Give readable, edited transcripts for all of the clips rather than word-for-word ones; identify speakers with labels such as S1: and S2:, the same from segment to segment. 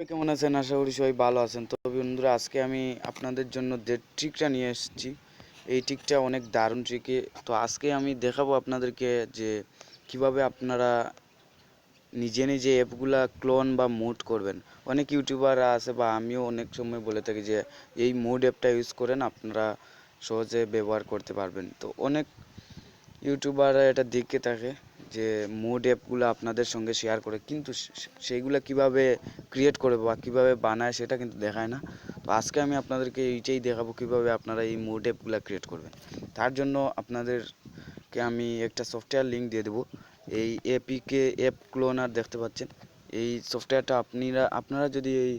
S1: কেমন আছেন? আশা করি সবাই ভালো আছেন। তো বন্ধুরা, আজকে আমি আপনাদের জন্য যে ট্রিকটা নিয়ে এসেছি, এই ট্রিকটা অনেক দারুণ ট্রিকে। তো আজকে আমি দেখাবো আপনাদেরকে যে কিভাবে আপনারা নিজে নিজে অ্যাপগুলা ক্লোন বা মুড করবেন। অনেক ইউটিউবার আছে বা আমিও অনেক সময় বলে থাকি যে এই মুড অ্যাপটা ইউজ করেন, আপনারা সহজে ব্যবহার করতে পারবেন। তো অনেক ইউটিউবাররা এটা দেখে থাকে যে মুড অ্যাপগুলো আপনাদের সঙ্গে শেয়ার করে, কিন্তু সেইগুলো কিভাবে ক্রিয়েট করে বা কিভাবে বানায় সেটা কিন্তু দেখায় না। তো আজকে আমি আপনাদেরকে এইটাই দেখাবো কিভাবে আপনারা এই মুড অ্যাপগুলো ক্রিয়েট করবেন। তার জন্য আপনাদেরকে আমি একটা সফটওয়্যার লিঙ্ক দিয়ে দেবো। এই এপিকে অ্যাপ ক্লোনার দেখতে পাচ্ছেন, এই সফটওয়্যারটা আপনারা যদি এই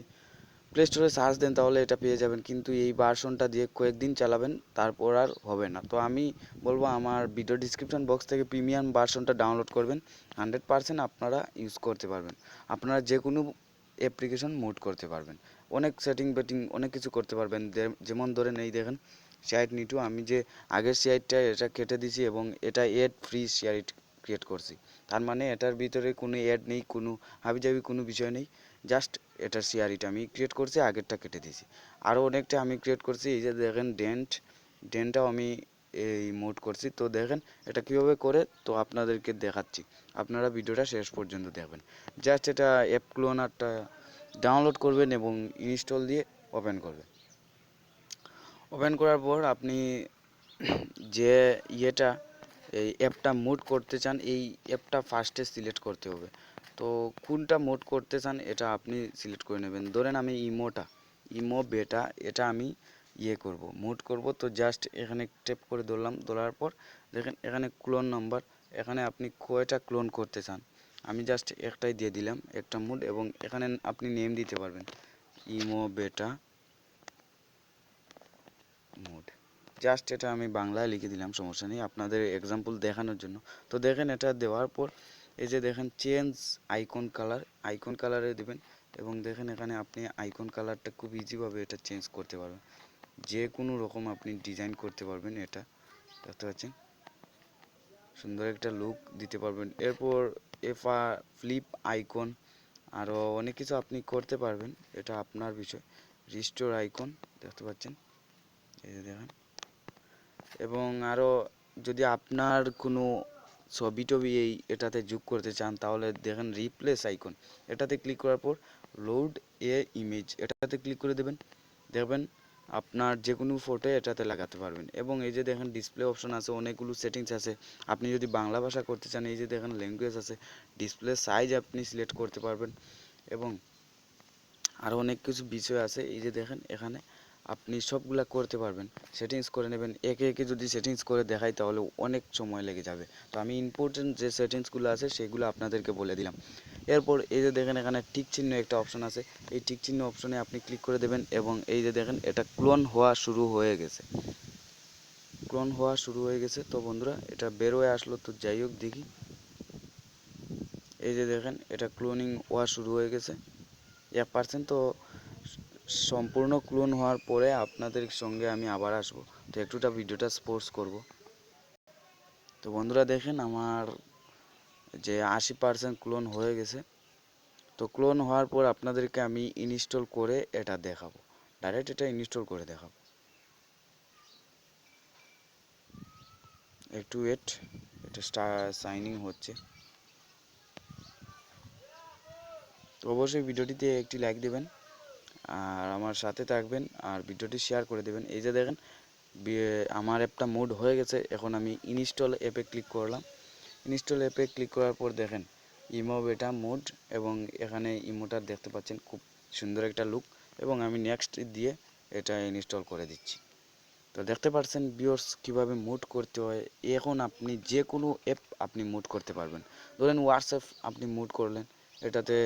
S1: প্লে স্টোরে সার্চ দেন তাহলে এটা পেয়ে যাবেন, কিন্তু এই ভার্সনটা দিয়ে কয়েকদিন চালাবেন, তারপর আর হবে না। তো আমি বলবো আমার ভিডিও ডিসক্রিপশন বক্স থেকে প্রিমিয়াম ভার্সনটা ডাউনলোড করবেন। 100% আপনারা ইউজ করতে পারবেন। আপনারা যে কোনো অ্যাপ্লিকেশন মুড করতে পারবেন, অনেক সেটিং বেটিং অনেক কিছু করতে পারবেন। যেমন ধরেন এই দেখেন শেয়ার নিটু, আমি যে আগের শেয়ারটা এটা কেটে দিয়েছি এবং এটা এড ফ্রি শেয়ার ক্রিয়েট করছি। তার মানে এটার ভিতরে কোনো অ্যাড নেই, কোনো হাবিজাবি কোনো বিষয় নেই। জাস্ট এটার শেয়ারিটা আমি ক্রিয়েট করছি, আগেরটা কেটে দিয়েছি। আরও অনেকটা আমি ক্রিয়েট করছি। এই যে দেখেন ডেন্টটাও আমি এই মোড করছি। তো দেখেন এটা কীভাবে করে, তো আপনাদেরকে দেখাচ্ছি। আপনারা ভিডিওটা শেষ পর্যন্ত দেখবেন। জাস্ট এটা অ্যাপ ক্লোনারটা ডাউনলোড করবেন এবং ইনস্টল দিয়ে ওপেন করবেন। ওপেন করার পর আপনি যে ইয়েটা এই অ্যাপটা মোড করতে চান, এই অ্যাপটা ফার্স্টে সিলেক্ট করতে হবে। তো কোনটা মোড করতে চান এটা আপনি সিলেক্ট করে নেবেন। ধরেন আমি ইমো বেটা এটা আমি মোড করব। তো জাস্ট এখানে ট্যাপ করে ধরলাম, ধরার পর দেখেন এখানে ক্লোন নাম্বার, এখানে আপনি কয়টা ক্লোন করতে চান। আমি জাস্ট একটাই দিয়ে দিলাম, একটা মোড, এবং এখানে আপনি নেম দিতে পারবেন ইমো বেটা মোড। জাস্ট এটা আমি বাংলায় লিখে দিলাম, সমস্যা নেই আপনাদের এক্সাম্পল দেখানোর জন্য। তো দেখেন এটা দেওয়ার পর এই যে দেখেন চেঞ্জ আইকন কালারে দেবেন, এবং দেখেন এখানে আপনি আইকন কালারটা খুব ইজিভাবে এটা চেঞ্জ করতে পারবেন। যে কোনো রকম আপনি ডিজাইন করতে পারবেন। এটা দেখতে পাচ্ছেন, সুন্দর একটা লুক দিতে পারবেন। এরপর ফ্লিপ আইকন, আরও অনেক কিছু আপনি করতে পারবেন, এটা আপনার বিষয়। রিস্টোর আইকন দেখতে পাচ্ছেন, এই যে দেখেন। এবং আরও যদি আপনার কোনো ছবি টবি এটাতে যোগ করতে চান তাহলে দেখেন রিপ্লেস আইকন, এটাতে ক্লিক করার পর লোড এ ইমেজ এটাতে ক্লিক করে দেবেন। দেখবেন আপনার যে কোনো ফটো এটাতে লাগাতে পারবেন। এবং এই যে দেখেন ডিসপ্লে অপশন আছে, অনেকগুলো সেটিংস আছে। আপনি যদি বাংলা ভাষা করতে চান এই যে দেখেন ল্যাঙ্গুয়েজ আছে, ডিসপ্লে সাইজ আপনি সিলেক্ট করতে পারবেন, এবং আরও অনেক কিছু বিষয় আছে। এই যে দেখেন এখানে আপনি সবগুলা করতে পারবেন, সেটিংস করে নেবেন। একে একে যদি সেটিংস করে দেখাই তাহলে অনেক সময় লেগে যাবে। তো আমি ইম্পর্টেন্ট যে সেটিংসগুলো আছে সেগুলো আপনাদেরকে বলে দিলাম। এরপর এই যে দেখেন এখানে টিক চিহ্ন একটা অপশন আছে, এই টিক চিহ্ন অপশনে আপনি ক্লিক করে দেবেন, এবং এই যে দেখেন এটা ক্লোন হওয়া শুরু হয়ে গেছে। তো বন্ধুরা এটা বের হয়ে আসলো। তো যাই হোক দেখি, এই যে দেখেন এটা ক্লোনিং হওয়া শুরু হয়ে গেছে 1%। তো সম্পূর্ণ ক্লোন হওয়ার পরে আপনাদের সঙ্গে আমি আবার আসবো। তো একটুটা ভিডিওটা স্পোর্টস করব। তো বন্ধুরা দেখেন আমার যে 80% ক্লোন হয়ে গেছে। তো ক্লোন হওয়ার পর আপনাদেরকে আমি ইনস্টল করে এটা দেখাবো, ডাইরেক্ট এটা ইনস্টল করে দেখাবো। একটু ওয়েট, এটা সাইনিং হচ্ছে। তো অবশ্যই ভিডিওটিতে একটি লাইক দেবেন আর আমার সাথে থাকবেন, আর ভিডিওটি শেয়ার করে দেবেন। এই যে দেখেন আমার অ্যাপটা মোড হয়ে গেছে। এখন আমি ইনস্টল অ্যাপে ক্লিক করলাম। ইনস্টল অ্যাপে ক্লিক করার পর দেখেন ইমো বেটা মোড, এবং এখানে ইমোটা দেখতে পাচ্ছেন, খুব সুন্দর একটা লুক। এবং আমি নেক্সট দিয়ে এটা ইনস্টল করে দিচ্ছি। তো দেখতে পাচ্ছেন ভিউয়ার্স কীভাবে মুড করতে হয়। এখন আপনি যে কোনো অ্যাপ আপনি মুড করতে পারবেন। ধরেন হোয়াটসঅ্যাপ আপনি মুড করলেন, এটাতে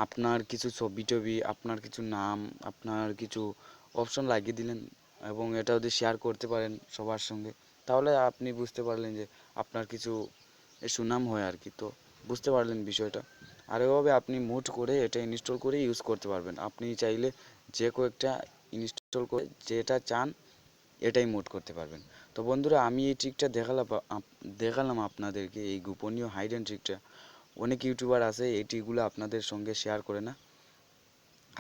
S1: আপনার কিছু ছবি টবি, আপনার কিছু নাম, আপনার কিছু অপশন লাগিয়ে দিলেন, এবং এটা যদি শেয়ার করতে পারেন সবার সঙ্গে, তাহলে আপনি বুঝতে পারলেন যে আপনার কিছু সুনাম হয় আর কি। তো বুঝতে পারলেন বিষয়টা। আর এভাবে আপনি মুড করে এটা ইনস্টল করে ইউজ করতে পারবেন। আপনি চাইলে যে কয়েকটা ইনস্টল করে যেটা চান এটাই মোড করতে পারবেন। তো বন্ধুরা আমি এই ট্রিকটা দেখালাম আপনাদেরকে, এই গোপনীয় হাইড অ্যান্ড ট্রিকটা। অনেক ইউটিউবার আছে এই ট্রিকগুলো আপনাদের সঙ্গে শেয়ার করে না।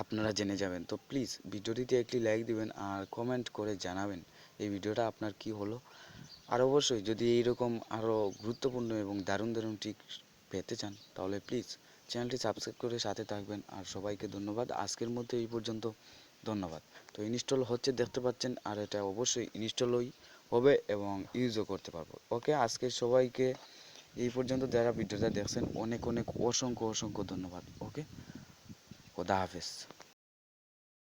S1: আপনারা জেনে যাবেন। তো প্লিজ ভিডিওটিতে একটি লাইক দিবেন আর কমেন্ট করে জানাবেন এই ভিডিওটা আপনার কি হলো। আর অবশ্যই যদি এইরকম আরও গুরুত্বপূর্ণ এবং দারুণ দারুণ টিপস পেতে চান তাহলে প্লিজ চ্যানেলটি সাবস্ক্রাইব করে সাথে থাকবেন। আর সবাইকে ধন্যবাদ, আজকের মধ্যে এই পর্যন্ত। ধন্যবাদ। তো ইনস্টল হচ্ছে দেখতে পাচ্ছেন, আর এটা অবশ্যই ইনস্টলই হবে এবং ইউজও করতে পারবো। ওকে, আজকে সবাইকে এই পর্যন্ত যারা ভিডিওটা দেখছেন অনেক অনেক অসংখ্য অসংখ্য ধন্যবাদ। ওকে, খোদা হাফেজ।